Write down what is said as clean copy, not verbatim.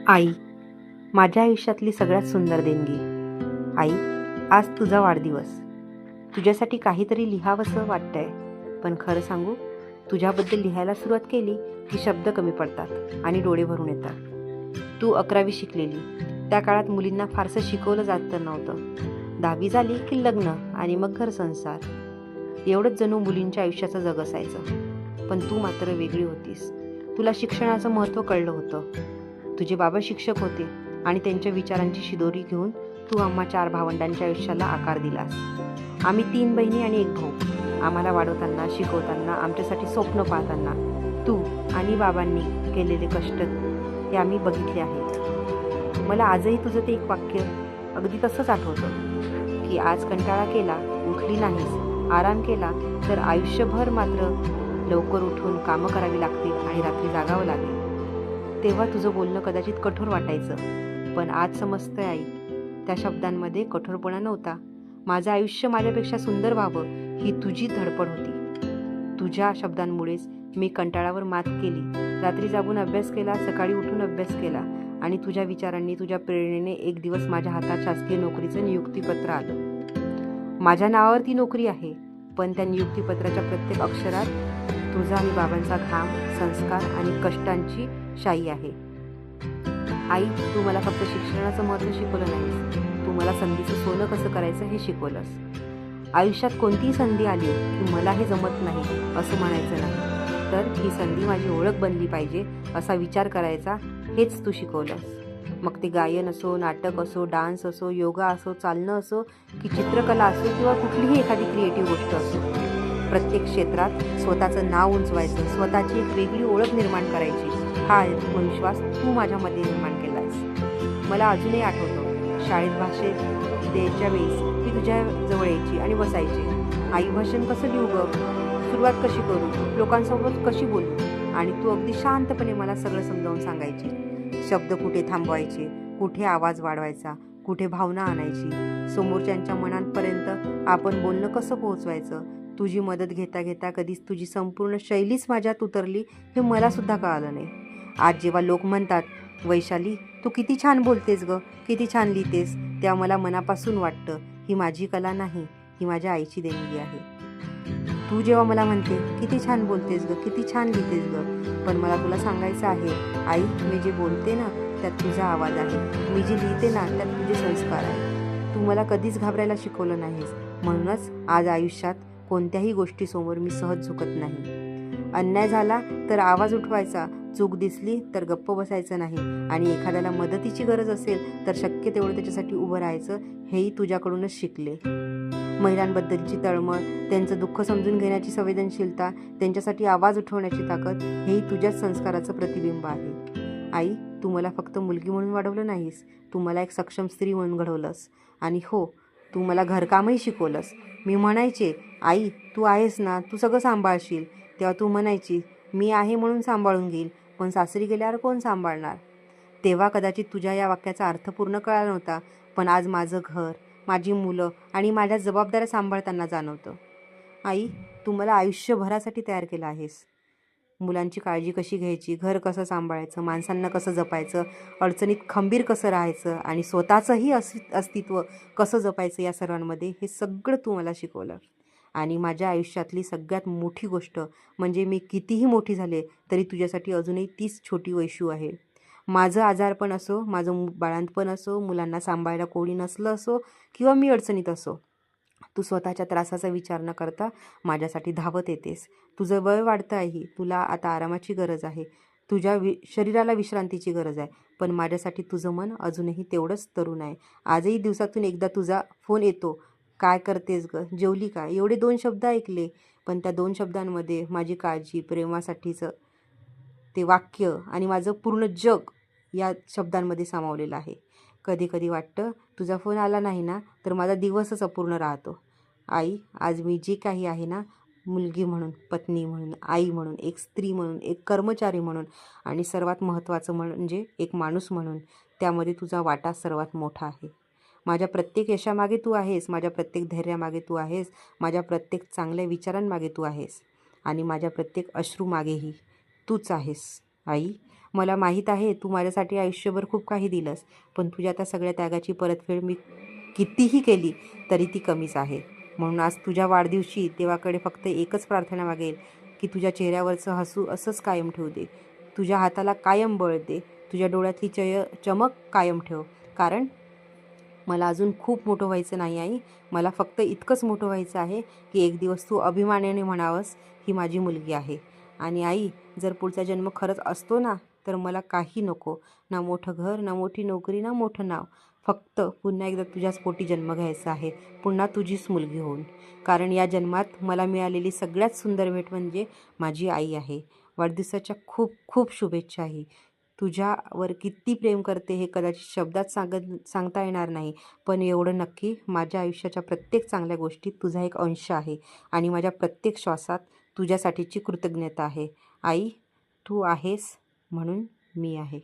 आई, माझ्या आयुष्यातली सगळ्यात सुंदर देणगी. आई, आज तुझा वाढदिवस. तुझ्यासाठी काहीतरी लिहावंसं वाटतंय, पण खरं सांगू, तुझ्याबद्दल लिहायला सुरुवात केली की शब्द कमी पडतात आणि डोळे भरून येतात. तू 11वी शिकलेली. त्या काळात मुलींना फारसं शिकवलं जात तर नव्हतं. 10वी झाली की लग्न आणि मग घरसंसार. एवढंच जणू मुलींच्या आयुष्याचं जग असायचं. पण तू मात्र वेगळी होतीस. तुला शिक्षणाचं महत्त्व कळलं होतं. तुझे बाबा शिक्षक होते आणि त्यांच्या विचारांची शिदोरी घेऊन तू आम्हा 4 भावंडांच्या आयुष्याला आकार दिलास. आम्ही 3 बहिणी आणि 1 भाऊ. आम्हाला वाढवताना, शिकवताना, आमच्यासाठी स्वप्न पाहताना तू आणि बाबांनी केलेले कष्ट हे आम्ही बघितले आहेत. मला आजही तुझं ते एक वाक्य अगदी तसंच आठवतं की आज कंटाळा केला, उठली नाहीस, आराम केला तर आयुष्यभर मात्र लवकर उठून कामं करावी लागतील आणि रात्री जागावं लागेल. तेव्हा तुझं बोलणं कदाचित कठोर वाटायचं, पण आज समजतंय आई, त्या शब्दांमध्ये कठोरपणा नव्हता. माझं आयुष्य माझ्यापेक्षा सुंदर व्हावं ही तुझी धडपड होती. तुझ्या शब्दांमुळेच मी कंटाळावर मात केली, रात्री जागून अभ्यास केला, सकाळी उठून अभ्यास केला आणि तुझ्या विचारांनी, तुझ्या प्रेरणेने एक दिवस माझ्या हातात शासकीय नोकरीचं नियुक्तीपत्र आलं. माझ्या नावावर ती नोकरी आहे, पण त्या नियुक्तीपत्राच्या प्रत्येक अक्षरात तुझा आणि बाबांचा घाम, संस्कार आणि कष्टांची शाई आहे. आई, तू मला फक्त शिक्षणाचं महत्त्व शिकवलं नाहीस, तू मला संधीचं सोनं कसं करायचं हे शिकवलंस. आयुष्यात कोणतीही संधी आली की मला हे जमत नाही असं म्हणायचं नाही, तर ही संधी माझी ओळख बनली पाहिजे असा विचार करायचा, हेच तू शिकवलंस. मग ते गायन असो, नाटक असो, डान्स असो, योगा असो, चालणं असो की चित्रकला असो किंवा कुठलीही एखादी क्रिएटिव्ह गोष्ट असो, प्रत्येक क्षेत्रात स्वतःचं नाव उंचवायचं, स्वतःची एक वेगळी ओळख निर्माण करायची, हा आत्मविश्वास तू माझ्यामध्ये निर्माण केला आहेस. मला अजूनही आठवतं, शाळेत भाषेत द्यायच्या वेळेस मी तुझ्या जवळ यायची आणि बसायचे. आई, भाषण कसं लिहू गं, सुरुवात कशी करू, लोकांसोबत कशी बोलू, आणि तू अगदी शांतपणे मला सगळं समजावून सांगायची. शब्द कुठे थांबवायचे, कुठे आवाज वाढवायचा, कुठे भावना आणायची, समोरच्यांच्या मनांपर्यंत आपण बोलणं कसं पोहोचवायचं. तुझी मदत घेता घेता कधीच तुझी संपूर्ण शैलीच माझ्यात उतरली हे मलासुद्धा कळालं नाही. आज जेव्हा लोक म्हणतात, वैशाली तू किती छान बोलतेस गं, किती छान लिहितेस, तेव्हा मला मनापासून वाटतं ही माझी कला नाही, ही माझ्या आईची देणगी आहे. तू जेव्हा मला म्हणते किती छान बोलतेस गं, किती छान लिहितेस गं, पण मला तुला सांगायचं आहे आई, मी जे बोलते ना त्यात तुझा आवाज आहे, मी जे लिहिते ना त्यात तुझे संस्कार आहे. तू मला कधीच घाबरायला शिकवलं नाहीस, म्हणूनच आज आयुष्यात कोणत्याही गोष्टीसमोर मी सहज झुकत नाही. अन्याय झाला तर आवाज उठवायचा, चूक दिसली तर गप्प बसायचं नाही, आणि एखाद्याला मदतीची गरज असेल तर शक्य तेवढं त्याच्यासाठी उभं राहायचं, हेही तुझ्याकडूनच शिकले. महिलांबद्दलची तळमळ, त्यांचं दुःख समजून घेण्याची संवेदनशीलता, त्यांच्यासाठी आवाज उठवण्याची ताकद, हेही तुझ्याच संस्काराचं प्रतिबिंब आहे. आई, तू मला फक्त मुलगी म्हणून वाढवलं नाहीस, तू मला एक सक्षम स्त्री म्हणून घडवलंस. आणि हो, तू मला घरकामही शिकवलंस. मी म्हणायचे, आई तू आहेस ना, तू सगळं सांभाळशील, तेव्हा तू म्हणायची, मी आहे म्हणून सांभाळून घेईल, पण सासरी गेल्यावर कोण सांभाळणार. तेव्हा कदाचित तुझ्या या वाक्याचा अर्थ पूर्ण कळला नव्हता, पण आज माझं घर, माझी मुलं आणि माझ्या जबाबदाऱ्या सांभाळताना जाणवतं. आई, तू मला आयुष्यभरासाठी तयार केलं आहेस. मुलांची काळजी कशी घ्यायची, घर कसं सांभाळायचं, माणसांना कसं जपायचं, अडचणीत खंबीर कसं राहायचं आणि स्वतःचंही अस्तित्व कसं जपायचं, या सर्वांमध्ये हे सगळं तू मला शिकवलं. आणि माझ्या आयुष्यातली सगळ्यात मोठी गोष्ट म्हणजे मी कितीही मोठी झाले तरी तुझ्यासाठी अजूनही तीच छोटी वैशू आहे. माझं आजारपण असो, माझं बाळंतपण असो, मुलांना सांभाळायला कोणी नसलं असो किंवा मी अडचणीत असो, तू स्वतःच्या त्रासाचा विचार न करता माझ्यासाठी धावत येतेस. तुझं वय वाढतं आहे, तुला आता आरामाची गरज आहे, तुझ्या शरीराला विश्रांतीची गरज आहे, पण माझ्यासाठी तुझं मन अजूनही तेवढंच तरुण आहे. आजही दिवसातून एकदा तुझा फोन येतो, काय करतेस गं, जेवली का, एवढे 2 शब्द ऐकले, पण त्या 2 शब्दांमध्ये माझी काळजी, प्रेमासाठीचं ते वाक्य आणि माझं पूर्ण जग या शब्दांमध्ये सामावलेलं आहे. कधी कधी वाटतं, तुझा फोन आला नाही ना तर माझा दिवसच अपूर्ण राहतो. आई, आज मी जी काही आहे ना, मुलगी म्हणून, पत्नी म्हणून, आई म्हणून, एक स्त्री म्हणून, एक कर्मचारी म्हणून आणि सर्वात महत्त्वाचं म्हणजे एक माणूस म्हणून, त्यामध्ये तुझा वाटा सर्वात मोठा आहे. माझ्या प्रत्येक यशामागे तू आहेस, माझ्या प्रत्येक धैर्यामागे तू आहेस, माझ्या प्रत्येक चांगल्या विचारांमागे तू आहेस आणि माझ्या प्रत्येक अश्रूमागेही तूच आहेस. आई, मला माहीत आहे तू माझ्यासाठी आयुष्यभर खूप काही दिलंस, पण तुझ्या त्या सगळ्या त्यागाची परतफेड मी कितीही केली तरी ती कमीच आहे. म्हणून आज तुझ्या वाढदिवशी देवाकडे फक्त एकच प्रार्थना मागेल की तुझ्या चेहऱ्यावरचं हसू असंच कायम ठेवू दे, तुझ्या हाताला कायम बळ दे, तुझ्या डोळ्यातली चमक कायम ठेव. कारण मला अजून खूप मोठं व्हायचं नाही आई. मला फक्त इतकंच मोठं व्हायचं आहे की एक दिवस तू अभिमानाने म्हणावंस ही माझी मुलगी आहे. आणि आई, जर पुढचा जन्म खरंच असतो ना, तर मला काही नको. ना मोठं घर, ना मोठी नोकरी, ना मोठं नाव. फक्त पुन्हा एकदा तुझ्याच पोटी जन्म घ्यायचा आहे, पुन्हा तुझीच मुलगी होऊन. कारण या जन्मात मला मिळालेली सगळ्यात सुंदर भेट म्हणजे माझी आई आहे. वाढदिवसाच्या खूप खूप शुभेच्छा आई. तुझ्यावर किती प्रेम करते हे कदाचित शब्दात सांगता येणार नाही, पण एवढं नक्की, माझ्या आयुष्याच्या प्रत्येक चांगल्या गोष्टीत तुझा एक अंश आहे आणि माझ्या प्रत्येक श्वासात तुझ्यासाठीची कृतज्ञता आहे. आई, तू आहेस म्हणून मी आहे.